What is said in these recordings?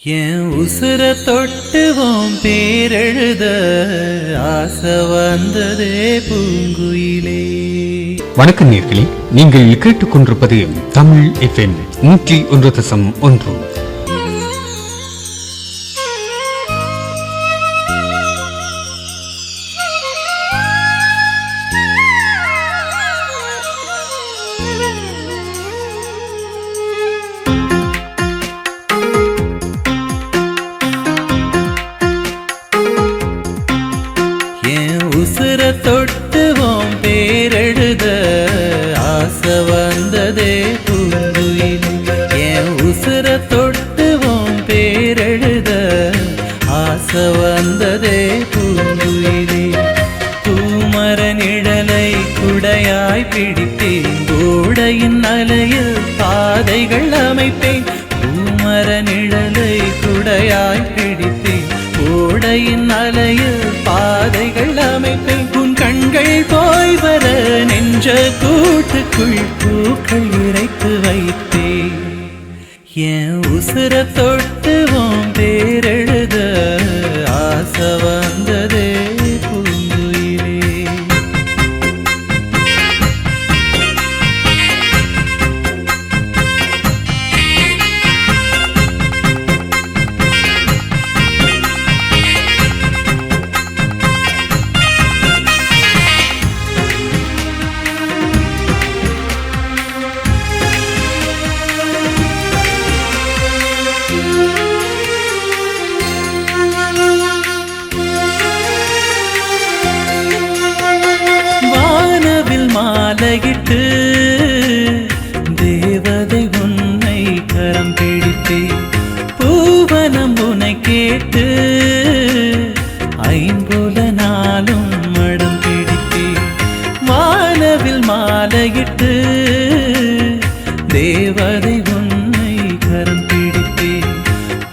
என் உசுர தொட்டுவோம் பேரெழுத ஆசை வந்ததே பூங்குயிலே. வணக்கம் நேர்களே, நீங்கள் கேட்டுக்கொண்டிருப்பது தமிழ் FM 101.1. உசுர தொட்டுவோம் பேரெழுத ஆசை வந்ததே பூங்குயிலே. என் உசுர தொட்டுவோம் பேரெழுத ஆசை வந்ததே பூங்குயிலே. பூமர நிழலை குடையாய் பிடித்தேன், கோடையின் அலையில் பாதைகள் அமைப்பேன். பூமர நிழலை குடையாய் பிடித்தேன், கோடையின் அலையில் பாதைகள் அமைப்பேன். உன் கண்கள் போய் வர நெஞ்ச கூட்டுக்குள் பூக்கள் இறைத்து வைத்தேன். என் உசுர தொட்டுவோம் பேரெழுத ஆசை வந்ததே பூங்குயிலே. மாலையிட்டு தேவதை உன்னை கரம் பிடித்தேன், பூவனம் உன்னை கேட்டு ஐம்புல நாளும் மடம் பிடித்தேன். வானவில் மாலையிட்டு தேவதை உன்னை கரம் பிடித்தேன்,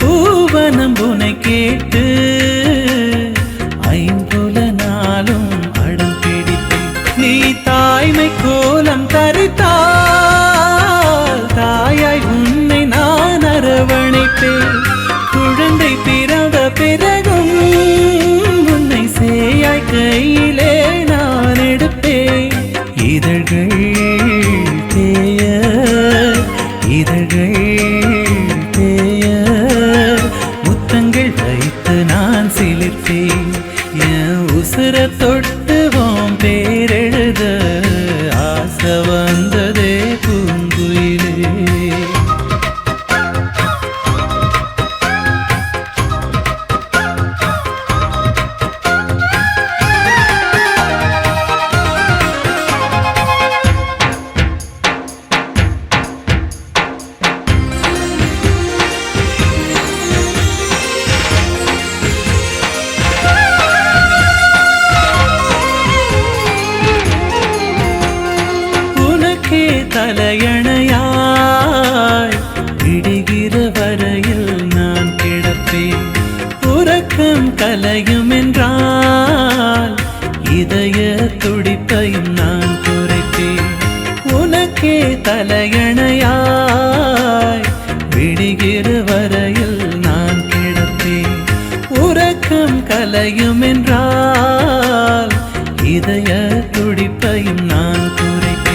பூவனம் உன்னை கேட்டு ஐம்புல நாளும் அடம் பிடித்தேன். நீ தாய்மை கோலம் தரித்தால் தாயாய் உன்னை நான் அரவணைப்பேன். குழந்தை பிறந்த பிறகும் உன்னை சேயாய் கையிலே நான் எடுப்பேன். இதழ்கள் தேய இதழ்கள் தேய முத்தங்கள் வைத்து நான் சிலிர்ப்பேன். என் உசுர தொட்டுவோம் பேரெழுத ஆசை வந்ததே பூங்குயிலே. தலையணையாய் விடுகிற வரையில் நான் கிடப்பேன். உறக்கம் கலையும் என்றால் இதய துடிப்பையும் நான் குறைப்பேன். உனக்கே தலையணையாய் விடுகிற வரையில் நான் கிடப்பேன். உறக்கம் கலையும் என்றால் இதய துடிப்பையும் நான் குறைப்பேன்.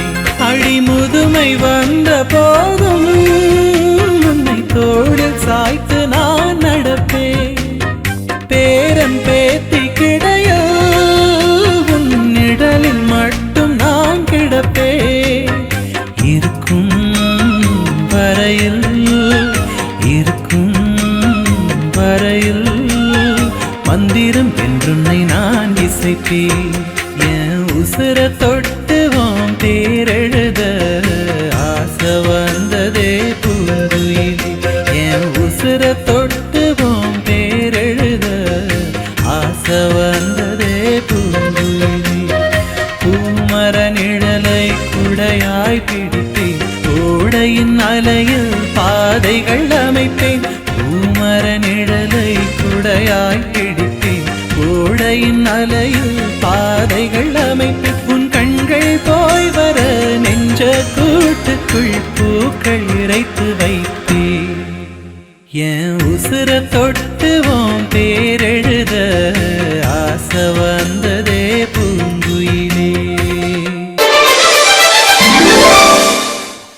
அடிமுதுமை வந்த போதும் உன்னை தோளில் சாய்த்து நான் நடப்பேன். பேரன் பேத்தி கிடையாது உன் நிழலில் மட்டும் நான் கிடப்பேன். இருக்கும் வரையில் இருக்கும் வரையில் மந்திரம் என்றுன்னை நான் இசைப்பேன். என் உசுர தொட்டுவோம் பேரெழுத ஆசை வந்ததே பூங்குயிலே. என் உசுர தொட்டுவோம் பேரெழுத ஆசை வந்ததே பூங்குயிலே. பூமர நிழலை குடையாய் பிடித்தேன், கோடையின் அலையில் பாதைகள் அமைப்பேன். பூமர நிழலை குடையாய் பிடித்தேன், கோடையின் அலையில் பாதைகள் அமைப்பேன். உன் கண்கள் போய் வர நெஞ்ச கூட்டுக்குள் பூக்கள் இறைத்து வைத்தேன். என் உசுர தொட்டுவோம் பேரெழுத ஆசை வந்ததே பூங்குயிலே.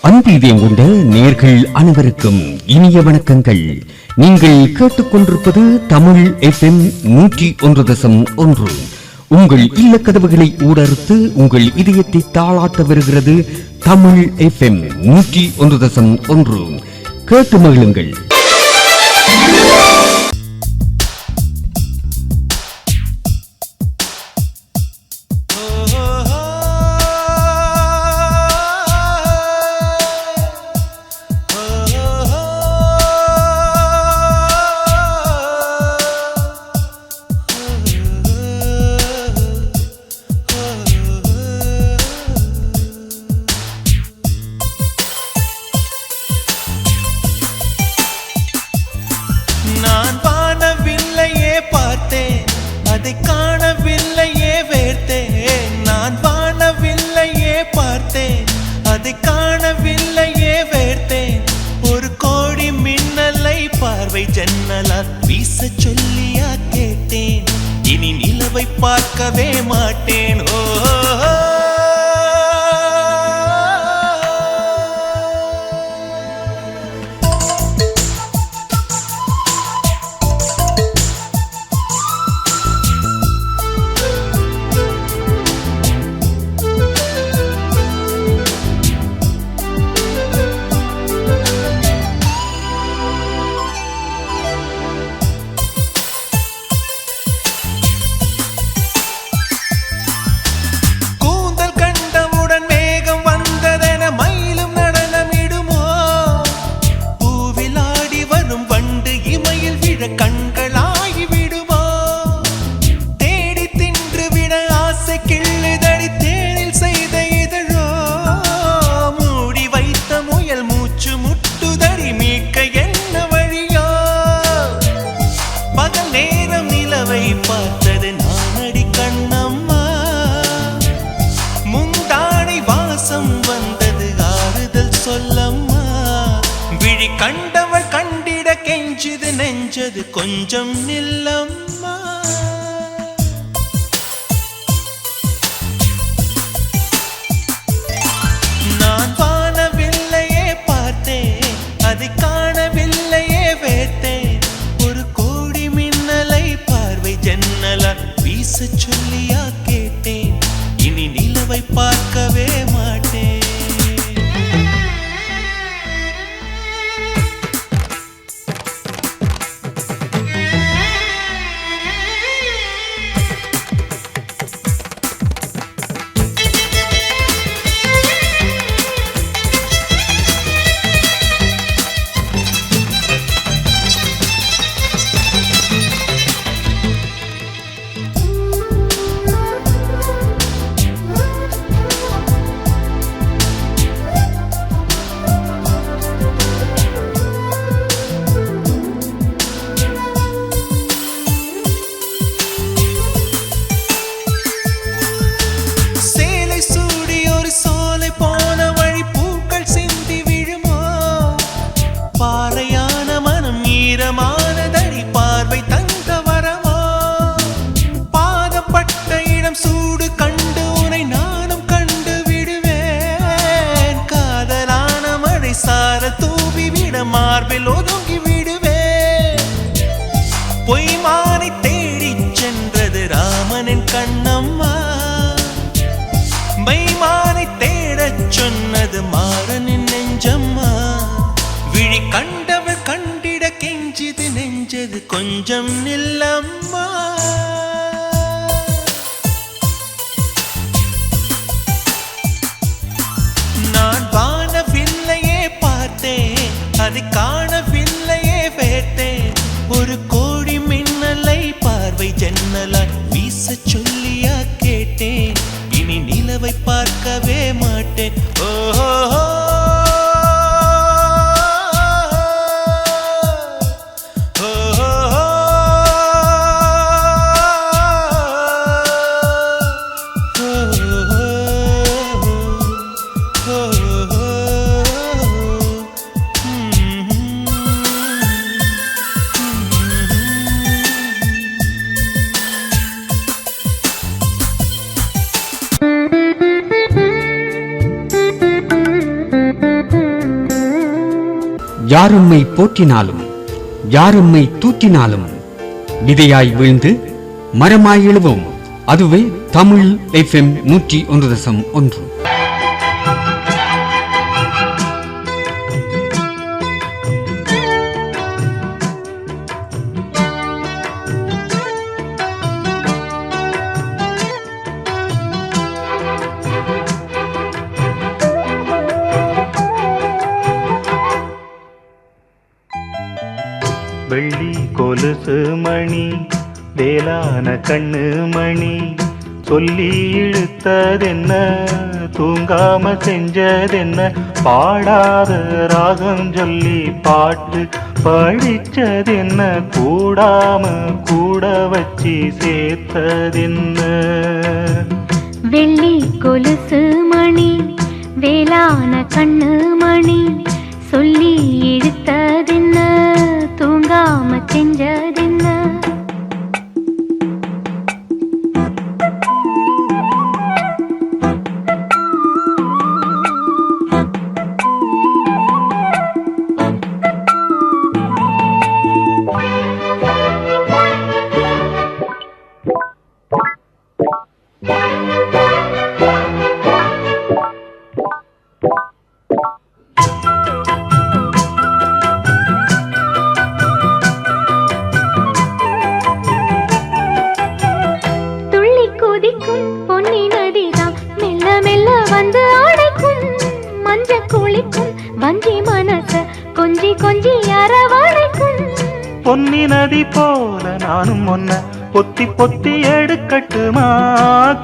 அன்பீதியம் கொண்ட நேர்கள் அனைவருக்கும் இனிய வணக்கங்கள். நீங்கள் கேட்டுக்கொண்டிருப்பது தமிழ் FM 101.1. உங்கள் இல்ல கதவுகளை ஊடறுத்து உங்கள் இதயத்தை தாளாட்ட வருகிறது தமிழ் FM 101.1. கேட்டு மகிழுங்கள். நான் வானவில்லையே பார்த்தேன், அதை காணவில்லையே வேர்த்தேன். நான் வானவில்லையே பார்த்தேன், அதை காணவில்லையே வேர்த்தேன். ஒரு கோடி மின்னலை பார்வை ஜன்னலால் வீச சொல்லியா கேட்டேன். இனி நிலவை பார்க்கவே மாட்டேன். ஓ கண்களாகி விடுமோ, தேடி தின்று விட ஆசை கிள்ளுதடி தேனில் செய்த இதழோ. மூடி வைத்த முயல் மூச்சு முட்டுதடி மீட்க என்ன வழியோ. பகல் நேரம் நிலவை பார்த்தது நானடி கண்ணம்மா. முந்தானை வாசம் வந்தது ஆறுதல் சொல்லம்மா. விழி கண்டவள் கண்டிட கெஞ்சுது நெஞ்சது கொஞ்சம் நில்லம்மா. நான் வானவில்லையே பார்த்தேன், அதை காணவில்லையே வேர்த்தேன். ஒரு கோடி மின்னலை பார்வை ஜன்னலா வீச சொல்லியா கேட்டேன். இனி நிலவை பார்க்கவே மாட்டேன். சூடு கண்டு உனை நானும் கண்டு விடுவேன். காதலான மழை சார தூவி விட மார்பில் ஒதுங்கி விடுவேன். பொய்மானை தேடி சென்றது ராமனின் கண்ணம்மா. மைமானை தேடச் சொன்னது மாறனின் நெஞ்சம்மா. விழி கண்டவள் கண்டிட கெஞ்சிது நெஞ்சது கொஞ்சம் நில்லம்மா. நான் வானவில்லையே பார்த்தேன், அதை காணவில்லையே வேர்த்தேன். ஒரு கோடி மின்னலை பார்வை ஜன்னலால் வீச சொல்லியா கேட்டேன். இனி நிலவை பார்க்கவே மாட்டேன். ஓஹோ யாரும்மை போற்றினாலும் யாரும்மை தூற்றினாலும் விதையாய் வீழ்ந்து மரமாய் எழுவோம். அதுவே தமிழ் FM 101.1. வெள்ளி கொலுசு மணி வேளான கண்ணு மணி சொல்லி இழுத்ததென்ன தூங்காம செஞ்சதென்ன பாடாத ராகம் சொல்லி பாட்டு படிச்சதென்ன கூடாம கூட வச்சு சேர்த்ததென்ன. வெள்ளி கொலுசு மணி வேளான கண்ணு மணி சொல்லி இழுத்ததென்ன தூங்காம செஞ்சதென்ன. பொன்னி நதி போல நானும் ஒன்ன பொத்தி பொத்தி எடுக்கட்டுமா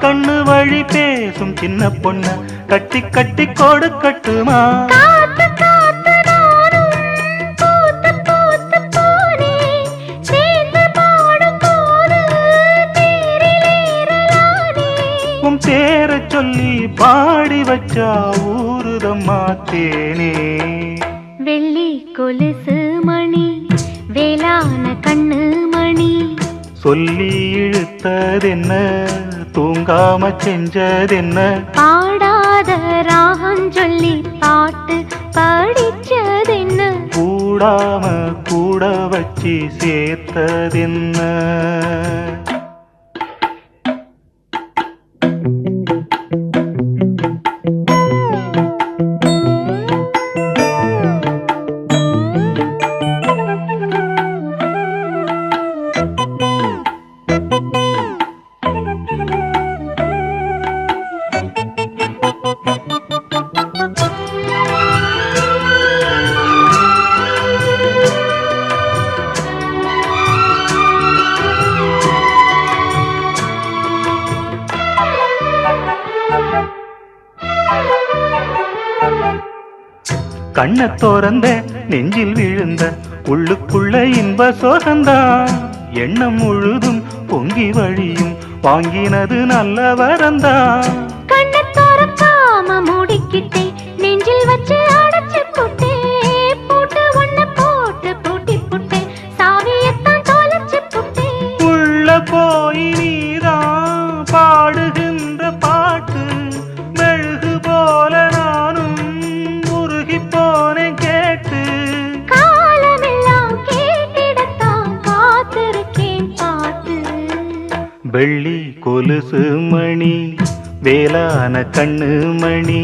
கண்ணு வழி பேசும் சின்ன பொண்ண கட்டி கட்டி கொடுக்கட்டுமா. உன் பேரை சொல்லி பாடி வச்சா ஊருதம்மா தேனே. வெள்ளி கொலுசு மணி வேளான கண்ணு மணி சொல்லி இழுத்ததென்ன தூங்காம செஞ்சதென்ன பாடாத ராகம் சொல்லி பாட்டு படிச்சதென்ன கூடாம கூட வச்சு சேர்த்ததென்ன. கண்ண தோறந்த நெஞ்சில் விழுந்த உள்ளுக்குள்ள இன்ப சோகந்தான் எண்ணம் முழுதும் பொங்கி வழியும் வாங்கினது நல்ல வரந்தான். கண்ண தோறக்காம மூடிக்கிட்டே நெஞ்சில் வச்சு அடைச்சு போட்டே போட்டு ஒண்ணு போட்டு பூட்டி போட்டே சாவியத்தான் தொலைச்சு போட்டே. உள்ள போய் நீதான் பாடுகின்ற பாட்டு மெழுகு போல நானும் உருகி போனேன் கேட்டு. காலமெல்லாம் கேட்டிடத்தான் காத்திருக்கேன் பாட்டு. வெள்ளி கொலுசு மணி வேளான கண்ணு மணி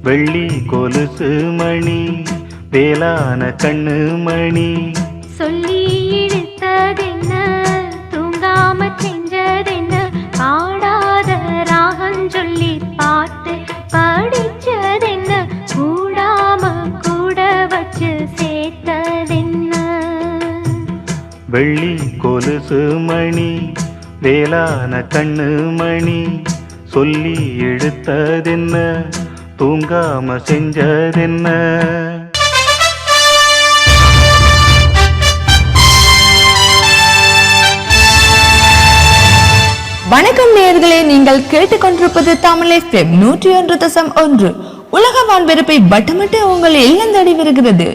வெள்ளி கொலுசு மணி வேளான கண்ணு மணி சொல்லி இழுத்ததென்ன தூங்காம செஞ்சதென்ன பாடாத ராகம் சொல்லி பாட்டு படிச்சதென்ன கூடாம கூட வச்சு சேர்த்ததென்ன. வெள்ளி கொலுசு மணி வேளான கண்ணு மணி சொல்லி எடுத்ததென்ன தூங்காம செஞ்சதென்ன. வணக்கம் நேயர்களே, நீங்கள் கேட்டுக்கொண்டிருப்பது தமிழ் FM 101.1. உலக வான்பரப்பை வட்டமிட்டு உங்கள் இல்லம் தேடி வருகிறது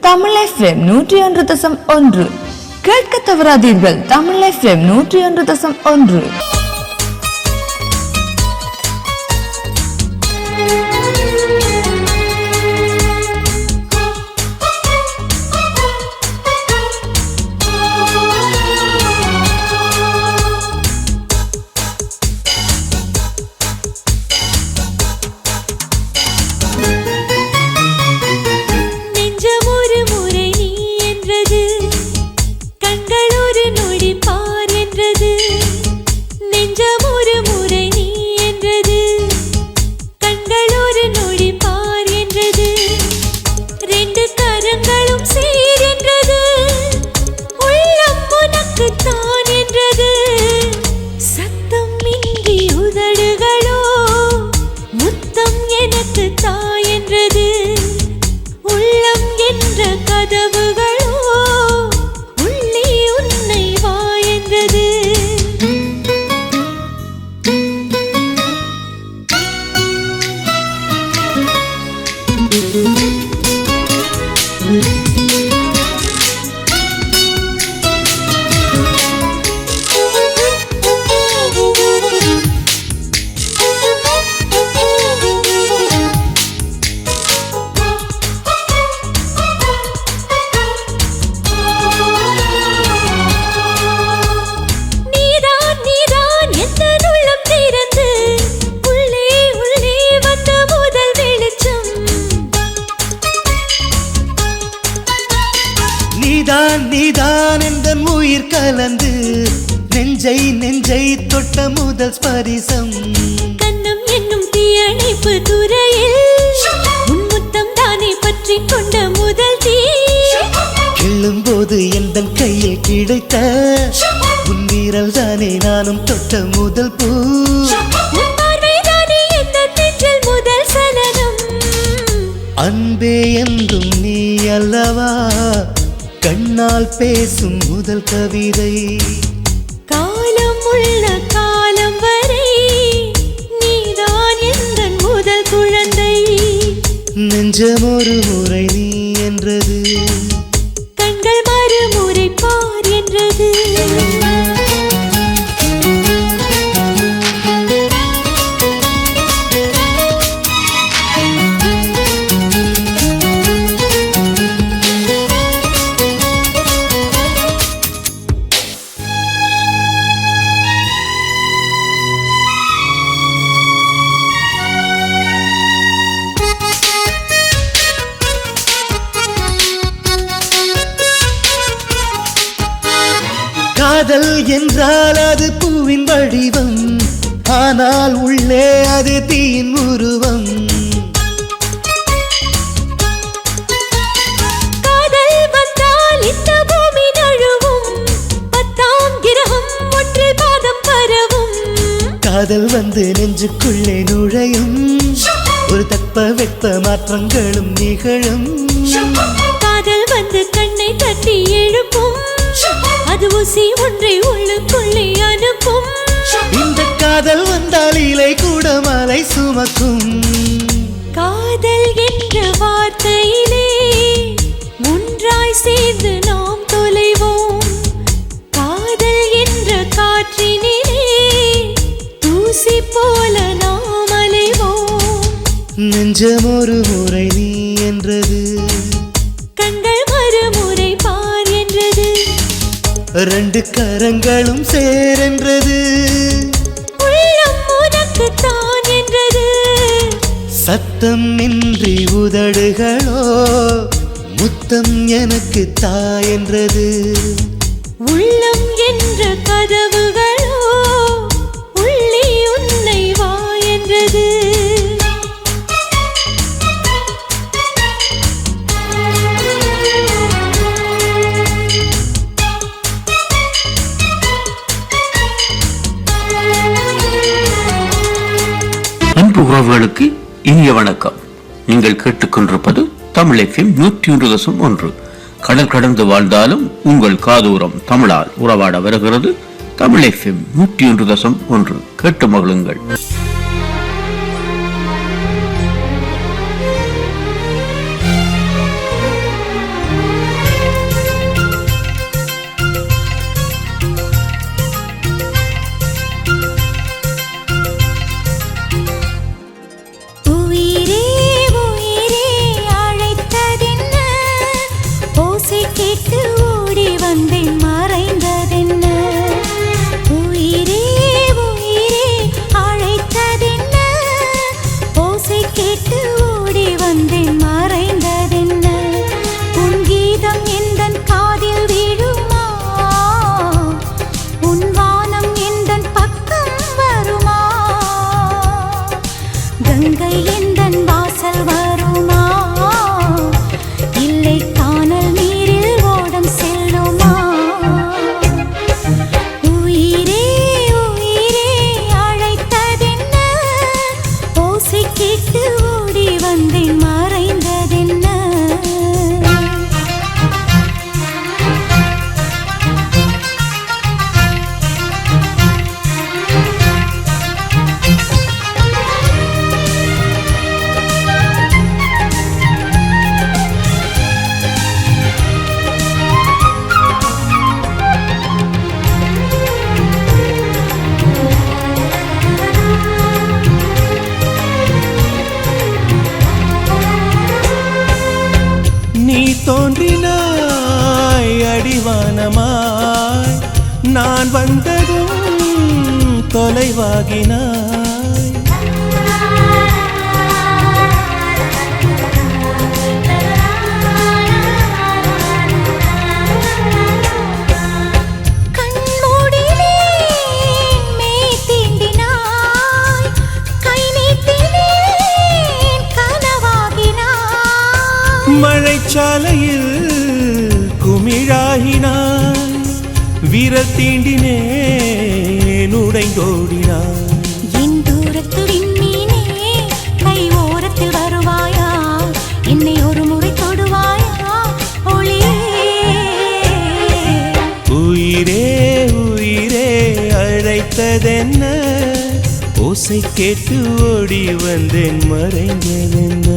தமிழ் FM 101.1. கேட்க தவறாதீர்கள். தமிழ் FM 101.1. உந்தன் உயிர் கலந்து நெஞ்சை நெஞ்சை தொட்ட முதல் ஸ்பரிசம் கண்ணம் என்னும் தீயணைப்பு துறையில் முன்முத்தம் தானே பற்றி கொண்ட முதல் தீ கிள்ளும் போது எந்தன் கையில் கிடைத்த உன் வீரல் தானே நானும் தொட்ட முதல் பூ முதல் சலனம் அன்பே என்றும் நீ அல்லவா கண்ணால் பேசும் முதல் கவிதை காலம் உள்ள காலம் வரை நீதான் எந்த முதல் குழந்தை நெஞ்சம் ஒரு முறை நீ என்றது கண்கள் மறுமுறை பார் என்றது காதல் என்றால் அது பூவின் வடிவம் ஆனால் உள்ளே அது தீயின் உருவம் காதல் வந்தால் இந்த பூமி நழுவும் 10ஆம் கிரகம் ஒன்றில் பாதம் பரவும் காதல் வந்து நெஞ்சுக்குள்ளே நுழையும் ஒரு தட்ப வெட்ப மாற்றங்களும் நிகழும் காதல் வந்து கண்ணை தட்டி எழுப்பும் அது ஊசி ஒன்றை உள்ளுக்குள்ளே அனுப்பும் இந்த காதல் வந்தால் இலை கூட மலை சுமக்கும் காதல் என்ற வார்த்தையிலே ஒன்றாய் சேர்ந்து நாம் தொலைவோம் காதல் என்ற காற்றினிலே தூசி போல நாம் அலைவோம் நெஞ்சம் ஒரு முறை நீ என்றது கண்கள் மறுமுறை பார் என்றது ரெண்டு கரங்களும் சேரென்றது உள்ளம் உனக்கு தான் என்றது சத்தம் இன்றி உதடுகளோ முத்தம் எனக்கு தாயென்றது உள்ளம் என்ற கதவுகளோ உள்ளே உன்னை வா என்றது அன்பு உறவுகளுக்கு இனிய வணக்கம். நீங்கள் கேட்டுக்கொண்டிருப்பது தமிழ் FM 101.1. கடல் கடந்து வாழ்ந்தாலும் உங்கள் காதூரம் தமிழால் உறவாட வருகிறது. தமிழ் FM 101.1 கேட்டு மகிழுங்கள். தோன்றினாய் அடிவானமாய் நான் வந்ததும் தொலைவாகினாய் சிறைச்சாலையில் குமிழாகினான், விரல் தீண்டினேன் உடைந்தோடினான். என் தூரத்து விண்மீனே கை ஓரத்தில் வருவாயா, என்னை ஒரு முறை தொடுவாயா ஒளியே. உயிரே உயிரே அழைத்ததென்ன, ஓசை கேட்டு ஓடி வந்தேன் மறைந்ததென்ன.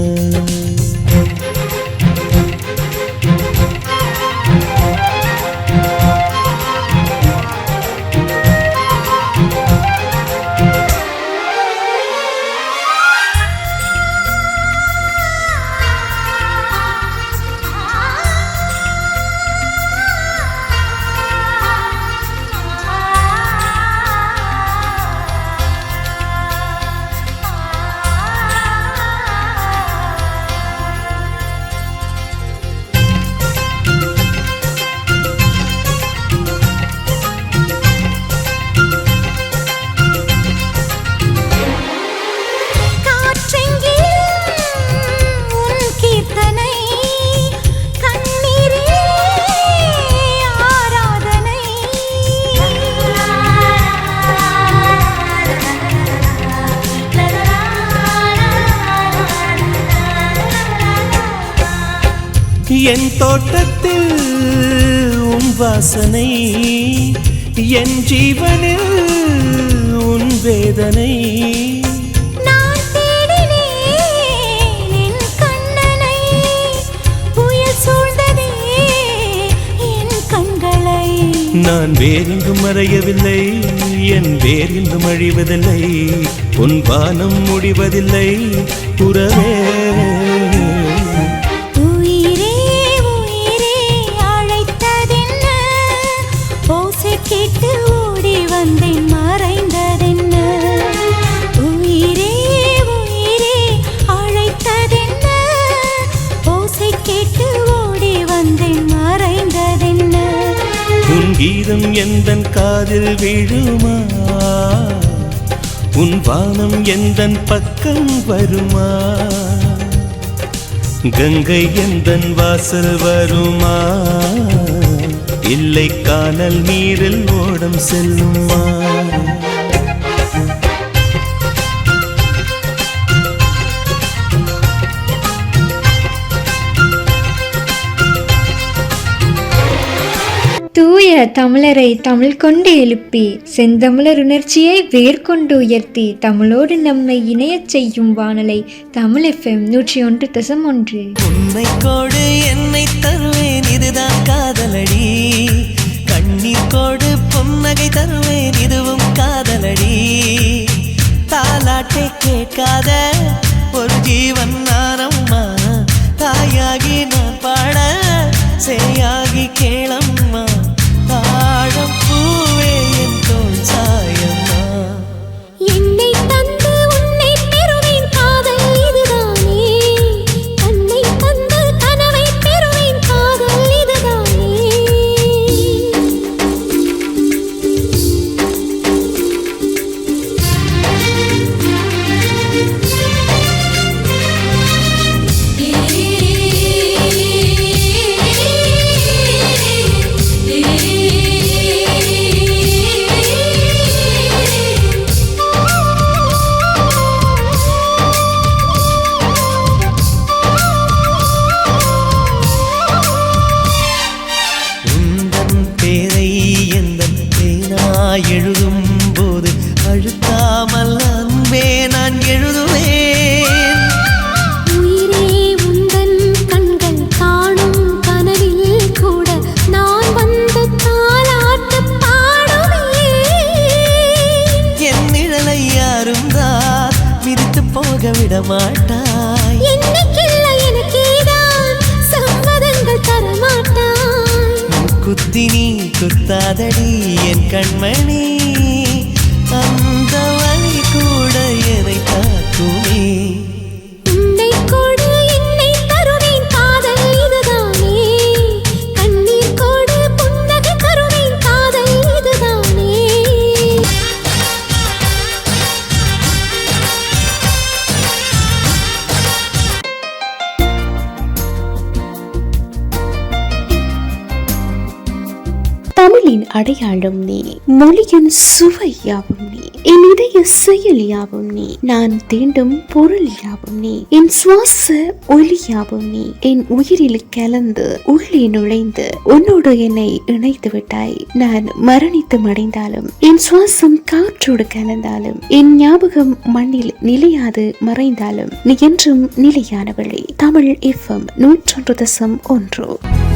என் தோட்டத்தில் உன் வாசனை, என் ஜீவனில் உன் வேதனை. நான் தேடினேன் என் கண்ணனை, புயல் சூழ்ந்ததே என் கண்களை. நான் வேறெங்கும் மறையவில்லை, என் வேறெங்கும் அழிவதில்லை, உன் வானம் முடிவதில்லை உறவே. கேட்டு ஓடி வந்தேன் மறைந்ததென்ன, உயிரே உயிரே அழைத்ததென்ன, ஓசை கேட்டு ஓடி வந்தேன் மறைந்ததென்ன. உன் கீதம் எந்தன் காதில் விழுமா, உன் வானம் எந்தன் பக்கம் வருமா, கங்கை எந்தன் வாசல் வருமா, இல்லை கானல் நீரில் ஓடம் செல்லுமா. தூய தமிழரை தமிழ் கொண்டு எழுப்பி செந்தமிழர் உணர்ச்சியை வேர்கொண்டு உயர்த்தி தமிழோடு நம்மை இணையச் செய்யும் வானலை தமிழ் FM 101.1. உன்னை கோடு என்னை தருவேன், இதுதான் காதலடி. கண்ணீர் கோடு புன்னகை தருவேன், இதுவும் காதலடி. தாலாட்டை கேட்காத ஒரு ஜீவன் நானம்மா, தாயாகி நான் பாட சேயாகி கேளம்மா, தாழம் பூவே என் தோள் சாயம்மா. என்னை தந்து உன்னை பெறுவேன், காதல் இதுதானே. தன்னை தந்து கனவை பெறுவேன், காதல் இதுதானே. எழுதும் போது அழுத்தாமல் அன்பே நான் எழுதுவேன். உயிரே உந்தன் கண்கள் காணும் கனவில் கூட நான் வந்து தாலாட்டு பாடுவேன். என் நிழலை யாரும் தான் மிதித்து போக விட மாட்டாய். என்னைக்கில்லை எனக்கேதான் சம்மதங்கள் தரமாட்டாய். குத்தி நீ குத்தாதடி என் கண்மணி, அந்த வழி கூட என்னை தாக்குமே. உன்னை கொடு என்னை தருவேன், காதல் இதுதானே. கண்ணீர் கொடு புன்னகை தருவேன், காதல் இதுதானே. அடையாளம் நீ, மொழியின் சுவை யாவும் நீ, என் இதய செயல் யாவும் நீ, நான் தீண்டும் பொருள் யாவும் நீ, என் சுவாச ஒலி யாவும் நீ, என் உயிரில் கலந்து உள்ளே நுழைந்து உன்னோடு என்னை இணைத்து விட்டாய். நான் மரணித்து மறைந்தாலும், என் சுவாசம் காற்றோடு கலந்தாலும், என் ஞாபகம் மண்ணில் நிலையாது மறைந்தாலும், நீ என்றும் நிலையானவளே. தமிழ் FM 101.1.